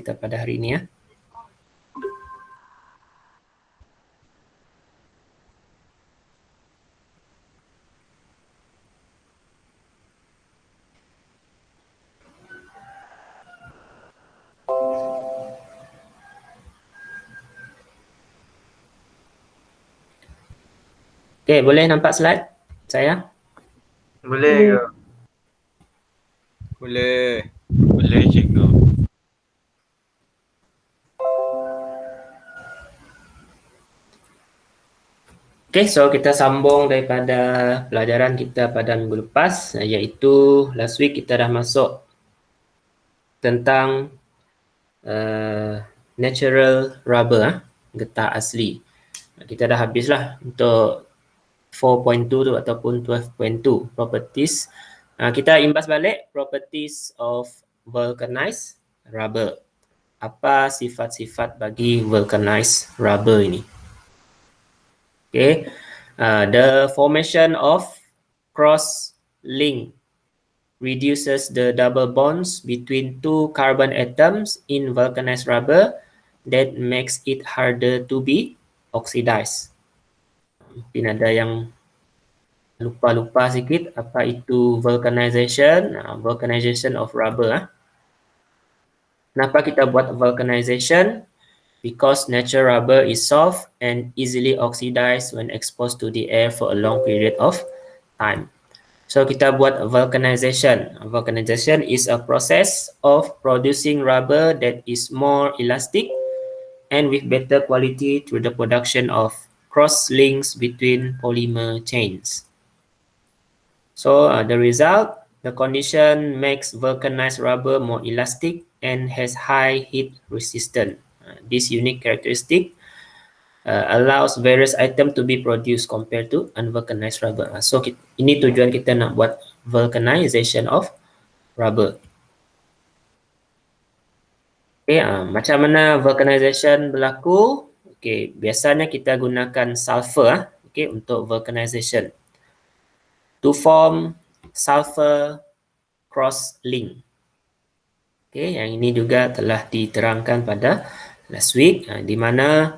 kita pada hari ini ya. Okey, boleh nampak slide saya? Boleh ke? Boleh. Boleh, cikgu. Okey, so kita sambung daripada pelajaran kita pada minggu lepas, iaitu last week kita dah masuk tentang natural rubber, getah asli. Kita dah habislah untuk 4.2 tu ataupun 12.2 properties. Kita imbas balik properties of vulcanized rubber. Apa sifat-sifat bagi vulcanized rubber ini? Okay, the formation of cross link reduces the double bonds between two carbon atoms in vulcanized rubber that makes it harder to be oxidized. Mungkin ada yang lupa-lupa sikit apa itu vulcanization. Vulcanization of rubber. Kenapa kita buat vulcanization? Because natural rubber is soft and easily oxidized when exposed to the air for a long period of time. So kita buat vulcanization. Vulcanization is a process of producing rubber that is more elastic and with better quality through the production of cross links between polymer chains. So the result, the condition makes vulcanized rubber more elastic and has high heat resistance. This unique characteristic allows various items to be produced compared to unvulcanized rubber. So ini tujuan kita nak buat vulcanization of rubber. Okay, macam mana vulcanization berlaku? Okay, biasanya kita gunakan sulfur okay, untuk vulcanization. To form sulfur cross link. Okay, yang ini juga telah diterangkan pada last week, di mana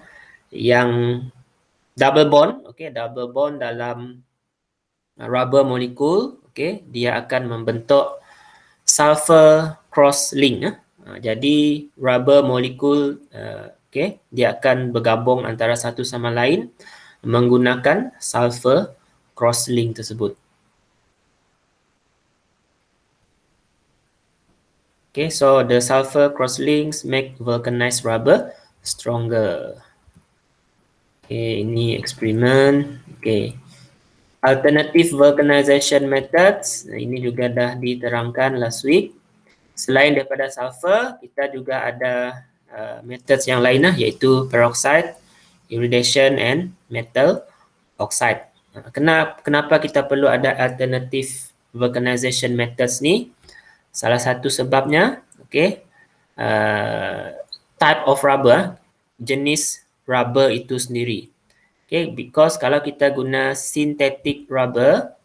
yang double bond, okay, double bond dalam rubber molekul, okay, dia akan membentuk sulfur cross link. Jadi rubber molekul, okay, dia akan bergabung antara satu sama lain menggunakan sulfur cross link tersebut. Okay, so the sulfur cross links make vulcanized rubber stronger. Okay, ini eksperimen. Okay, alternative vulcanization methods, ini juga dah diterangkan last week. Selain daripada sulfur, kita juga ada methods yang lain iaitu peroxide, iridation and metal oxide. Kenapa kita perlu ada alternative vulcanization methods ni? Salah satu sebabnya, okay, type of rubber, jenis rubber itu sendiri. Okay, because kalau kita guna synthetic rubber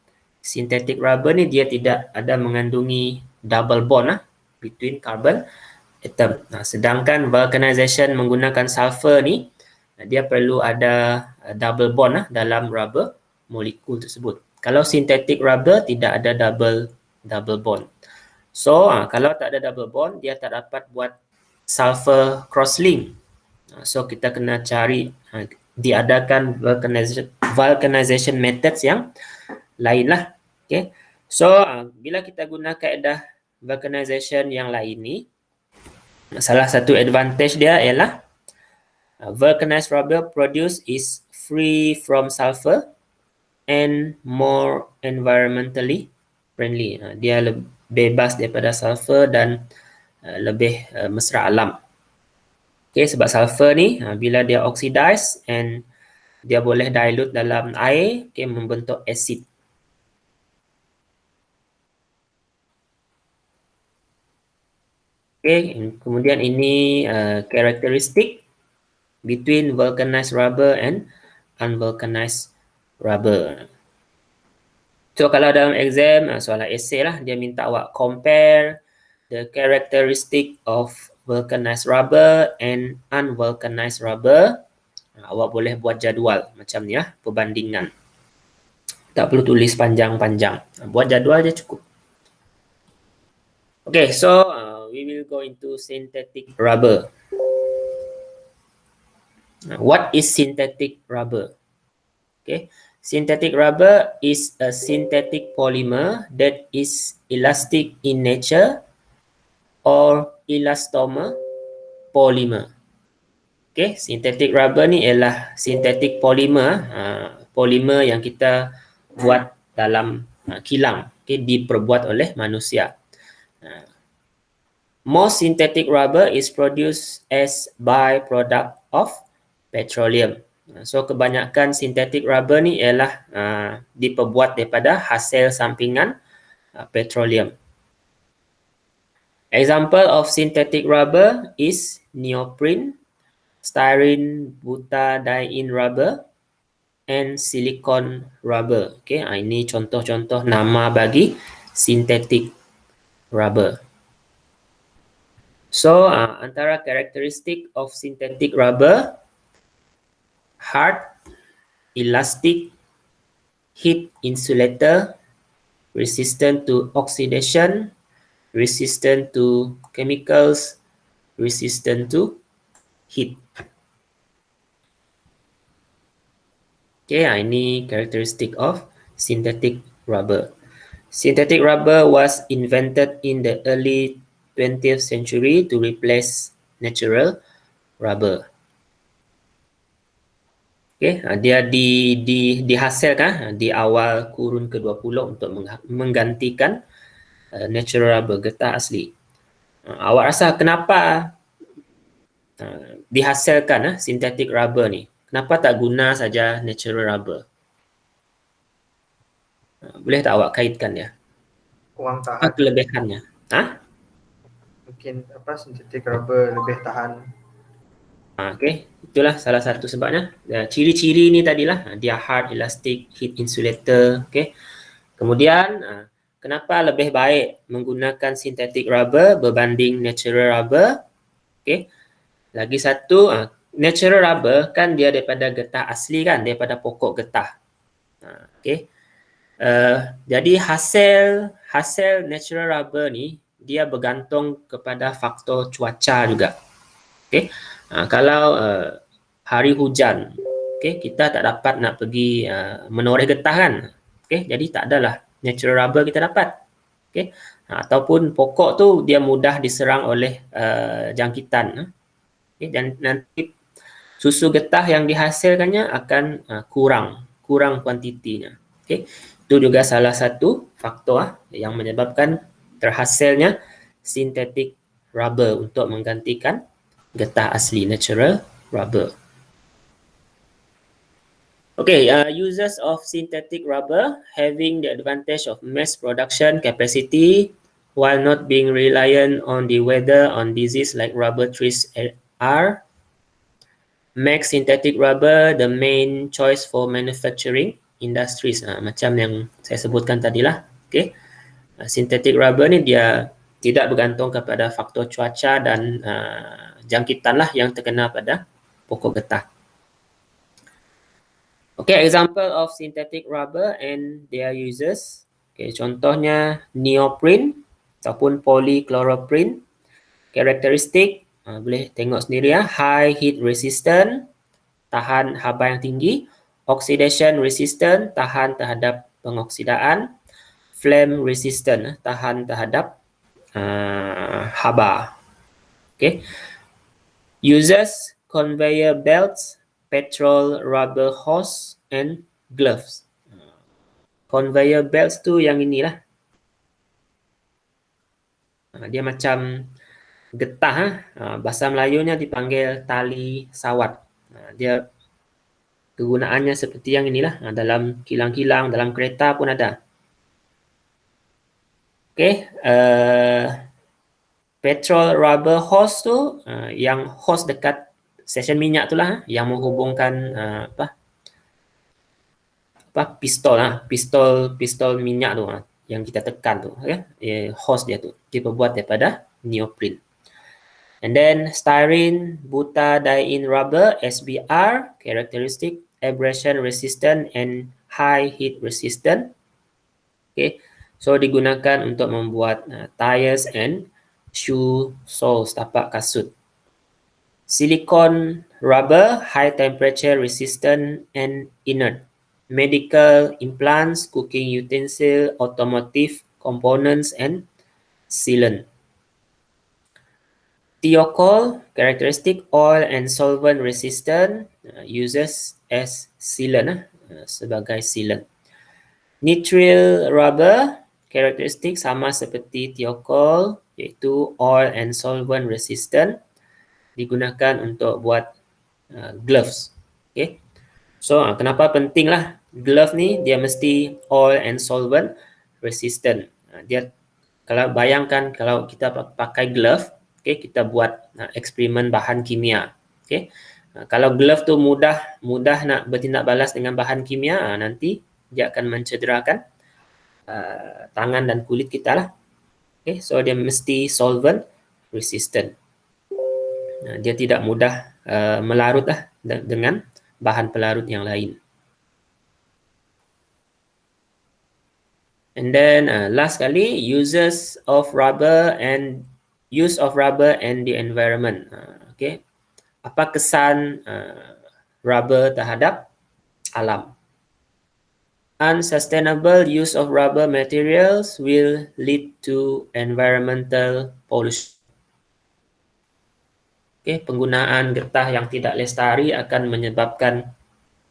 ni dia tidak ada mengandungi double bond between carbon atom. Sedangkan vulcanization menggunakan sulfur ni, dia perlu ada double bond dalam rubber molekul tersebut. Kalau synthetic rubber tidak ada double bond. So, kalau tak ada double bond, dia tak dapat buat sulfur cross link. So, kita kena cari, diadakan vulcanization methods yang lain lah. Okay. So, bila kita guna kaedah vulcanization yang lain ni, salah satu advantage dia ialah vulcanized rubber produced is free from sulfur and more environmentally friendly. Dia bebas daripada sulfur dan lebih mesra alam. Okay, sebab sulfur ni bila dia oxidize and dia boleh dilute dalam air, okay, membentuk acid. Okay, kemudian ini karakteristik between vulcanized rubber and unvulcanized rubber. So kalau dalam exam, soalan essay lah, dia minta awak compare the characteristic of vulcanized rubber and unvulcanized rubber. Awak boleh buat jadual macam ni ya, perbandingan. Tak perlu tulis panjang-panjang. Buat jadual je cukup. Okay, so we will go into synthetic rubber. What is synthetic rubber? Okay, synthetic rubber is a synthetic polymer that is elastic in nature or elastomer polymer. Okay, synthetic rubber ni ialah synthetic polymer, polymer yang kita buat dalam kilang, okay, diperbuat oleh manusia. Most synthetic rubber is produced as byproduct of petroleum. So kebanyakan synthetic rubber ni ialah diperbuat daripada hasil sampingan petroleum. Example of synthetic rubber is neoprene, styrene butadiene rubber, and silicone rubber. Okay, ini contoh-contoh nama bagi synthetic rubber. So antara karakteristik of synthetic rubber: hard, elastic, heat insulator, resistant to oxidation, resistant to chemicals, resistant to heat. Okay, ini karakteristik of synthetic rubber. Synthetic rubber was invented in the early 20th century to replace natural rubber. Okay, dia dihasilkan di awal kurun ke-20 untuk menggantikan natural rubber, getah asli. Awak rasa kenapa dihasilkan synthetic rubber ni? Kenapa tak guna saja natural rubber? Boleh tak awak kaitkan dia? Kurang Apa tahan. kelebihannya? Mungkin synthetic rubber lebih tahan. Okay, itulah salah satu sebabnya. Ciri-ciri ni tadilah, dia hard, elastic, heat insulator. Okay. Kemudian kenapa lebih baik menggunakan synthetic rubber berbanding natural rubber? Okay. Lagi satu, natural rubber kan dia daripada getah asli kan, daripada pokok getah. Okay. Jadi hasil natural rubber ni dia bergantung kepada faktor cuaca juga. Okay. Kalau hari hujan, okay, kita tak dapat nak pergi menoreh getah kan. Okay. Jadi tak adalah natural rubber kita dapat. Okay. Ataupun pokok tu dia mudah diserang oleh jangkitan. Okay. Dan nanti susu getah yang dihasilkannya akan kurang kuantitinya. Okay. Itu juga salah satu faktor yang menyebabkan terhasilnya synthetic rubber untuk menggantikan getah asli natural rubber. Okay, uses of synthetic rubber having the advantage of mass production capacity while not being reliant on the weather on disease like rubber trees are make synthetic rubber the main choice for manufacturing industries. Macam yang saya sebutkan tadilah. Okay. Synthetic rubber ni dia tidak bergantung kepada faktor cuaca dan jangkitan lah yang terkena pada pokok getah. Okay, example of synthetic rubber and their uses. Okay, contohnya neoprene ataupun polychloroprene. Karakteristik boleh tengok sendiri ya. High heat resistant, tahan haba yang tinggi. Oxidation resistant, tahan terhadap pengoksidaan. Flame resistant, tahan terhadap haba. Okay. Uses conveyor belts, petrol rubber hose, and gloves. Conveyor belts tu yang inilah. Dia macam getah, bahasa Melayunya dipanggil tali sawat. Dia kegunaannya seperti yang inilah, dalam kilang-kilang, dalam kereta pun ada. Okay, petrol rubber hose tu yang hose dekat stesen minyak tu lah, yang menghubungkan pistol minyak tu yang kita tekan tu, okay? Hose dia tu diperbuat daripada neoprene. And then styrene butadiene rubber SBR, characteristic abrasion resistant and high heat resistant. Okay, so digunakan untuk membuat tires and shoe soles, tapak kasut. Silicone rubber, high temperature resistant and inert. Medical implants, cooking utensil, automotive components and sealant. Thiokol, characteristic oil and solvent resistant, uses as sealant, sebagai sealant. Nitrile rubber, karakteristik sama seperti thiokol, iaitu oil and solvent resistant, digunakan untuk buat gloves. Okay. So, kenapa pentinglah glove ni? Dia mesti oil and solvent resistant. Dia, kalau bayangkan kalau kita pakai glove, okay, kita buat eksperimen bahan kimia. Okay. Kalau glove tu mudah nak bertindak balas dengan bahan kimia, nanti dia akan mencederakan tangan dan kulit kita lah. Okay, so dia mesti solvent resistant. Dia tidak mudah melarut lah dengan bahan pelarut yang lain. And then last kali, use of rubber and the environment. Okay, apa kesan rubber terhadap alam? Unsustainable use of rubber materials will lead to environmental pollution. Okay, penggunaan getah yang tidak lestari akan menyebabkan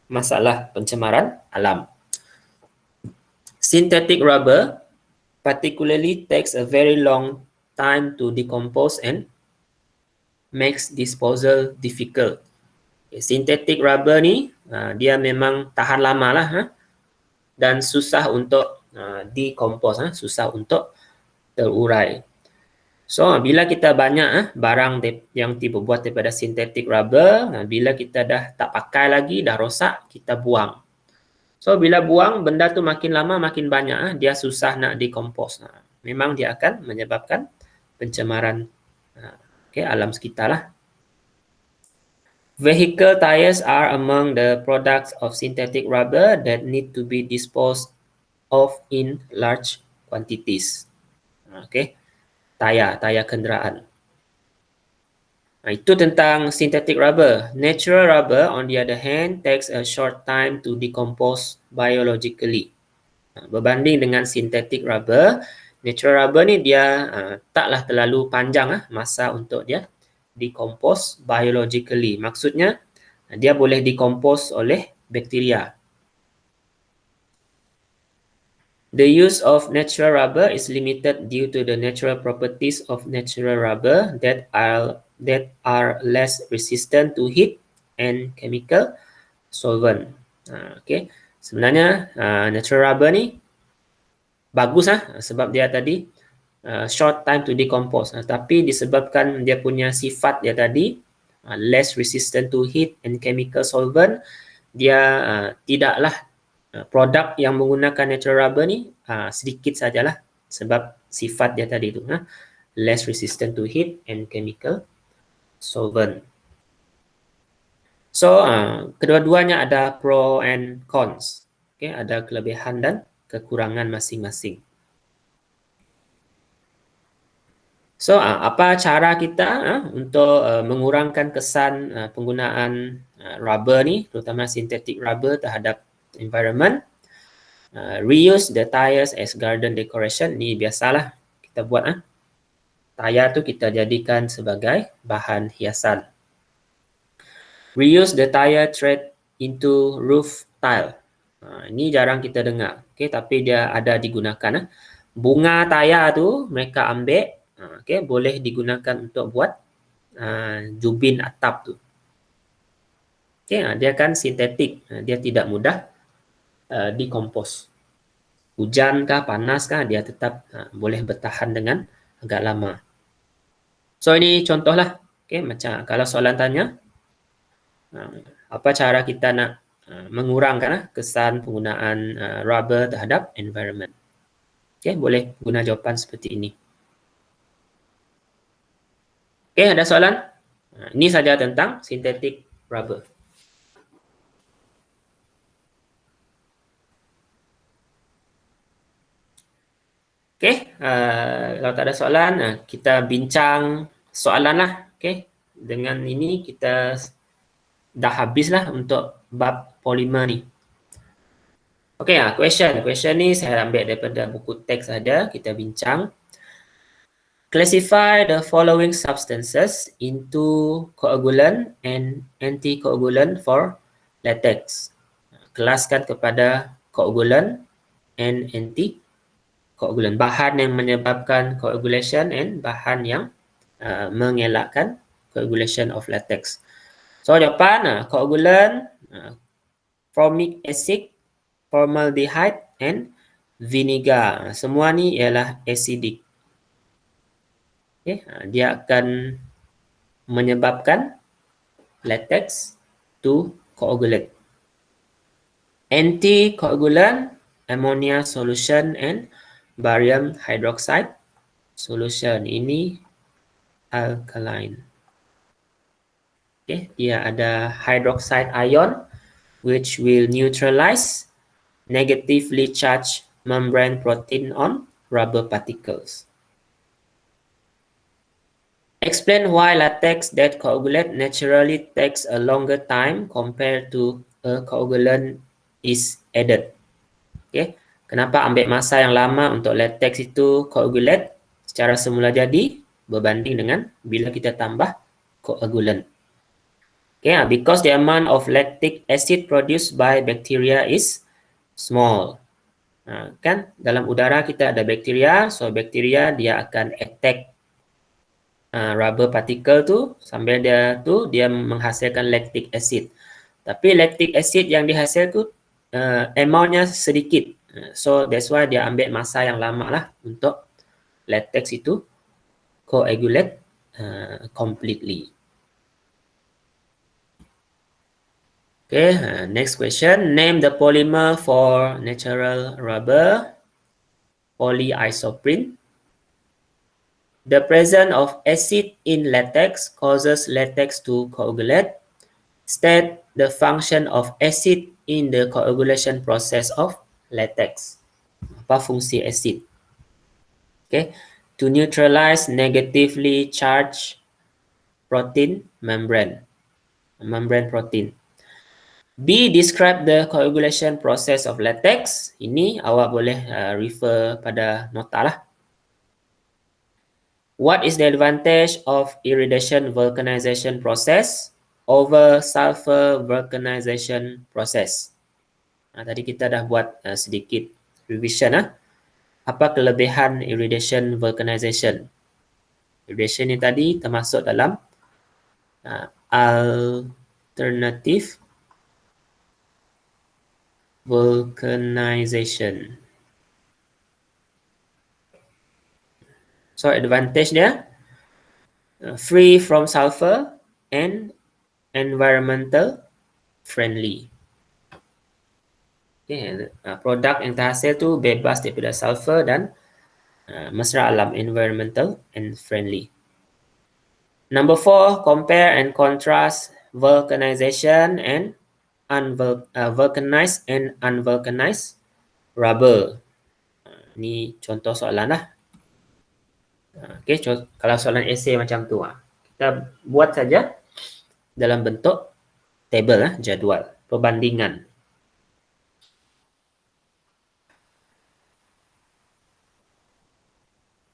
masalah pencemaran alam. Synthetic rubber particularly takes a very long time to decompose and makes disposal difficult. Okay, synthetic rubber ni dia memang tahan lama lah dan susah untuk decompose, susah untuk terurai. So, bila kita banyak barang yang dibuat daripada synthetic rubber, bila kita dah tak pakai lagi, dah rosak, kita buang. So, bila buang, benda tu makin lama makin banyak, dia susah nak decompose. Memang dia akan menyebabkan pencemaran alam sekitar lah. Vehicle tires are among the products of synthetic rubber that need to be disposed of in large quantities. Okay, tayar kenderaan. Itu tentang synthetic rubber. Natural rubber, on the other hand, takes a short time to decompose biologically. Berbanding dengan synthetic rubber, natural rubber ni dia taklah terlalu panjang masa untuk dia decompose biologically. Maksudnya, dia boleh decompose oleh bakteria. The use of natural rubber is limited due to the natural properties of natural rubber that are less resistant to heat and chemical solvent. Okay, sebenarnya natural rubber ni bagus sebab dia tadi short time to decompose. Tapi disebabkan dia punya sifat dia tadi less resistant to heat and chemical solvent, dia tidaklah produk yang menggunakan natural rubber ni sedikit sajalah sebab sifat dia tadi tu less resistant to heat and chemical solvent. So kedua-duanya ada pro and cons. Okay, ada kelebihan dan kekurangan masing-masing. So apa cara kita untuk mengurangkan kesan penggunaan rubber ni, terutama synthetic rubber terhadap environment? Reuse the tires as garden decoration. Ni biasalah kita buat. Tayar tu kita jadikan sebagai bahan hiasan. Reuse the tire tread into roof tile. Ini jarang kita dengar. Okay, tapi dia ada digunakan. Bunga tayar tu mereka ambil, okay, boleh digunakan untuk buat jubin atap tu. Okay, dia kan sintetik, dia tidak mudah decompose. Hujan kah, panas kah, dia tetap boleh bertahan dengan agak lama. So ini contohlah. Okay, macam kalau soalan tanya, apa cara kita nak mengurangkan kesan penggunaan rubber terhadap environment. Okay, boleh guna jawapan seperti ini. Okey, ada soalan? Ini saja tentang synthetic rubber. Okey, kalau tak ada soalan, kita bincang soalan lah. Okey, dengan ini kita dah habislah untuk bab polimer ni. Okey, question ni saya ambil daripada buku teks saja, kita bincang. Classify the following substances into coagulant and anticoagulant for latex. Kelaskan kepada coagulant and anticoagulant. Bahan yang menyebabkan coagulation and bahan yang mengelakkan coagulation of latex. So jawapan coagulant, formic acid, formaldehyde and vinegar. Semua ni ialah acidic. Okay, dia akan menyebabkan latex to coagulate. Anticoagulant, ammonia solution and barium hydroxide solution. Ini alkaline. Okay, dia ada hydroxide ion which will neutralize negatively charged membrane protein on rubber particles. Explain why latex that coagulate naturally takes a longer time compared to a coagulant is added. Okay. Kenapa ambil masa yang lama untuk latex itu coagulate secara semula jadi berbanding dengan bila kita tambah coagulant. Okay, because the amount of lactic acid produced by bacteria is small. Kan dalam udara kita ada bakteria, so bakteria dia akan attack rubber particle tu sambil dia menghasilkan lactic acid. Tapi lactic acid yang dihasil tu amountnya sedikit. So that's why dia ambil masa yang lama lah untuk latex itu coagulate completely. Okay, next question. Name the polymer for natural rubber. Polyisoprene. The presence of acid in latex causes latex to coagulate. State the function of acid in the coagulation process of latex. Apa fungsi acid? Okay, to neutralize negatively charged protein membrane protein. B. Describe the coagulation process of latex. Ini awak boleh refer pada nota lah. What is the advantage of iridescent vulcanization process over sulfur vulcanization process? Tadi kita dah buat sedikit revision. Apa kelebihan iridescent vulcanization? Iridescent ni tadi termasuk dalam alternative vulcanization. So advantage dia free from sulfur and environmental friendly. Okay, produk yang terhasil tu bebas daripada sulfur dan mesra alam, environmental and friendly. Number 4, compare and contrast vulcanization and vulcanized and unvulcanized rubber. Ni contoh soalan lah. Okay, kalau soalan esei macam tu, kita buat saja dalam bentuk table, jadual, perbandingan.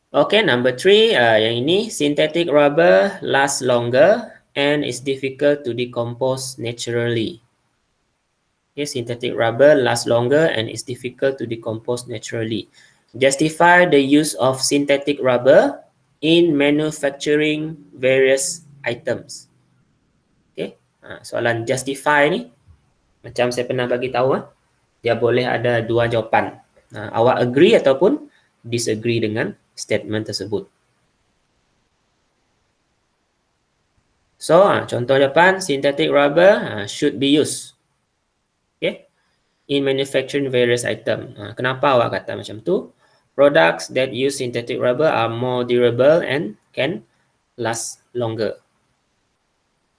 Okay, number 3, yang ini, synthetic rubber lasts longer and is difficult to decompose naturally. Okay, synthetic rubber lasts longer and is difficult to decompose naturally. Justify the use of synthetic rubber in manufacturing various items. Okay, soalan justify ni, macam saya pernah bagi tahu, dia boleh ada dua jawapan. Awak agree ataupun disagree dengan statement tersebut. So, contoh jawapan, synthetic rubber should be used. Okay, in manufacturing various item. Kenapa awak kata macam tu? Products that use synthetic rubber are more durable and can last longer.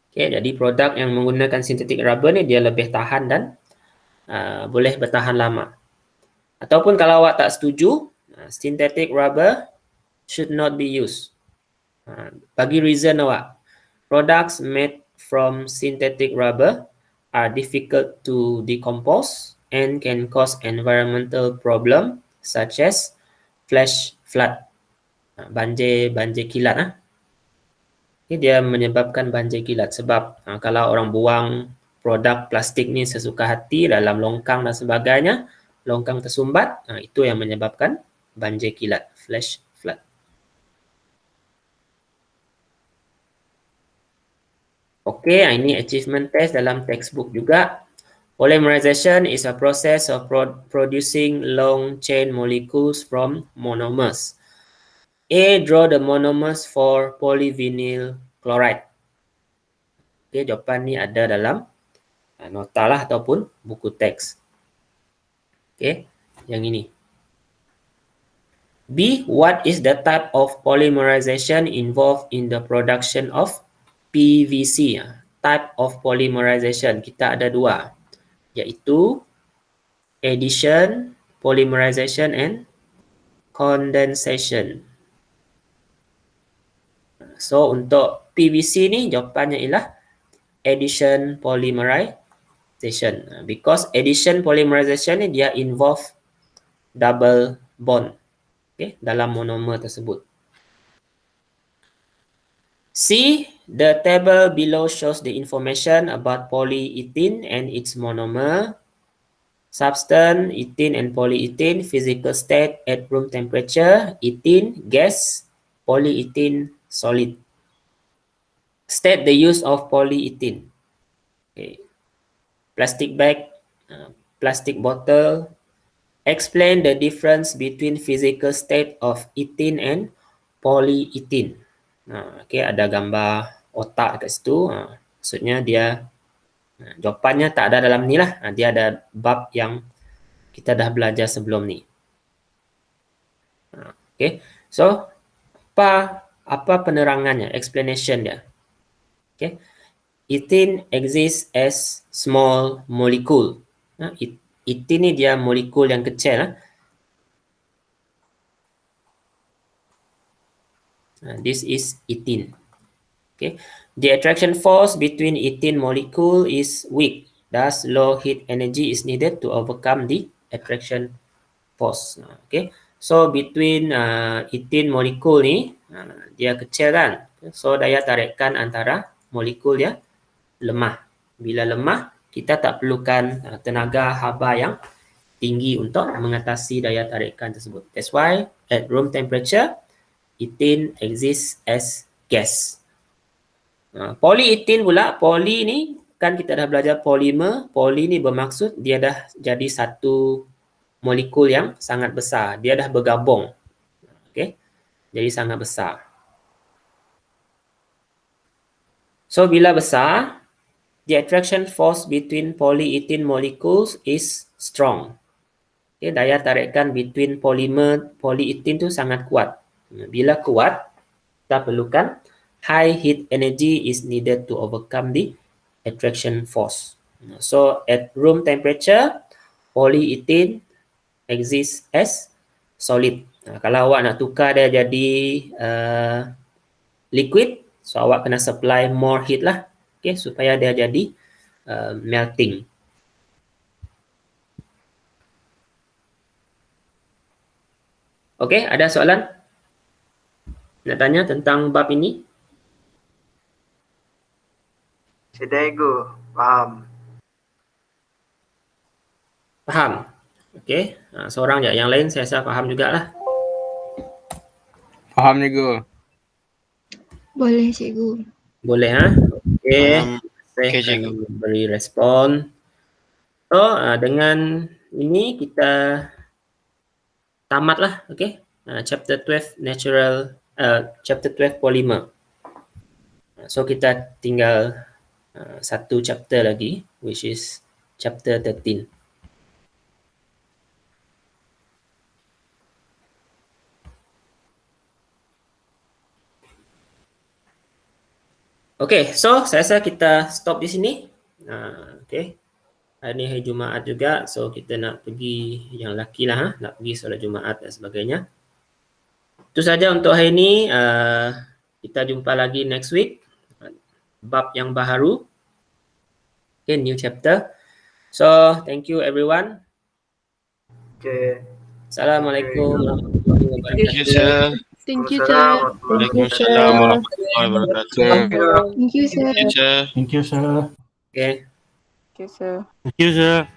Okay, jadi produk yang menggunakan synthetic rubber ni dia lebih tahan dan boleh bertahan lama. Ataupun kalau awak tak setuju, synthetic rubber should not be used. Bagi reason awak, products made from synthetic rubber are difficult to decompose and can cause environmental problem such as flash flood, banjir kilat. Ini dia menyebabkan banjir kilat sebab kalau orang buang produk plastik ni sesuka hati dalam longkang dan sebagainya, longkang tersumbat, itu yang menyebabkan banjir kilat, flash flood. Okey, ini achievement test dalam textbook juga. Polymerization is a process of producing long chain molecules from monomers. A. Draw the monomers for polyvinyl chloride. Okey, jawapan ni ada dalam nota lah ataupun buku teks. Okey, yang ini. B. What is the type of polymerization involved in the production of PVC? Type of polymerization kita ada dua, iaitu addition, polymerization, and condensation. So, untuk PVC ni jawapannya ialah addition polymerization. Because addition polymerization ni dia involve double bond, okay, dalam monomer tersebut. C. The table below shows the information about polyethylene and its monomer, substance, ethene and polyethylene, physical state at room temperature, ethene, gas, polyethylene, solid. State the use of polyethylene. Okay. Plastic bag, plastic bottle. Explain the difference between physical state of ethene and polyethylene. Okay, ada gambar otak dekat situ. Maksudnya dia jawapannya tak ada dalam ni lah. Dia ada bab yang kita dah belajar sebelum ni. Okay, so apa penerangannya, explanation dia? Okay, ethene exists as small molecule. Ethene ni dia molekul yang kecil. This is ethene. Okay, the attraction force between ethene molecule is weak. Thus, low heat energy is needed to overcome the attraction force. Okay, so between ethene molecule ni dia kecil kan, so daya tarikan antara molekul dia lemah. Bila lemah, kita tak perlukan tenaga haba yang tinggi untuk mengatasi daya tarikan tersebut. That's why at room temperature, ethene exists as gas. Polyethylene pula, poly ni kan kita dah belajar polimer. Poly ni bermaksud dia dah jadi satu molekul yang sangat besar. Dia dah bergabung. Okay, jadi sangat besar. So bila besar, the attraction force between polyethylene molecules is strong. Okay, daya tarikan between polymer polyethylene tu sangat kuat. Bila kuat, kita perlukan high heat energy is needed to overcome the attraction force. So at room temperature, polyethylene exists as solid. Kalau awak nak tukar dia jadi liquid, so awak kena supply more heat lah, okay, supaya dia jadi melting. Okay, ada soalan? Nak tanya tentang bab ini? Sudah ego, faham. Faham? Okay, seorang je. Yang lain saya rasa faham jugalah. Faham cikgu. Boleh cikgu. Boleh Okay. Saya Okey, akan cikgu. beri respon. So, dengan ini kita tamatlah, okay? Chapter 12 natural, chapter 12 polymer. So kita tinggal satu chapter lagi, which is chapter 13. Okay, so saya rasa kita stop di sini. Okay. Hari ni hari Jumaat juga, so kita nak pergi yang lelaki lah, nak pergi solat Jumaat dan sebagainya. Itu saja untuk hari ni. Kita jumpa lagi next week. Bab yang baharu. Okay, new chapter. So, thank you everyone. Okay. Assalamualaikum warahmatullahi Thank you, wabarakatuh. sir. Thank you, sir. Waalaikumsalam warahmatullahi wabarakatuh. Thank you, sir. Thank you, sir. Thank you, sir. Okay. Okay, sir. Thank you, sir.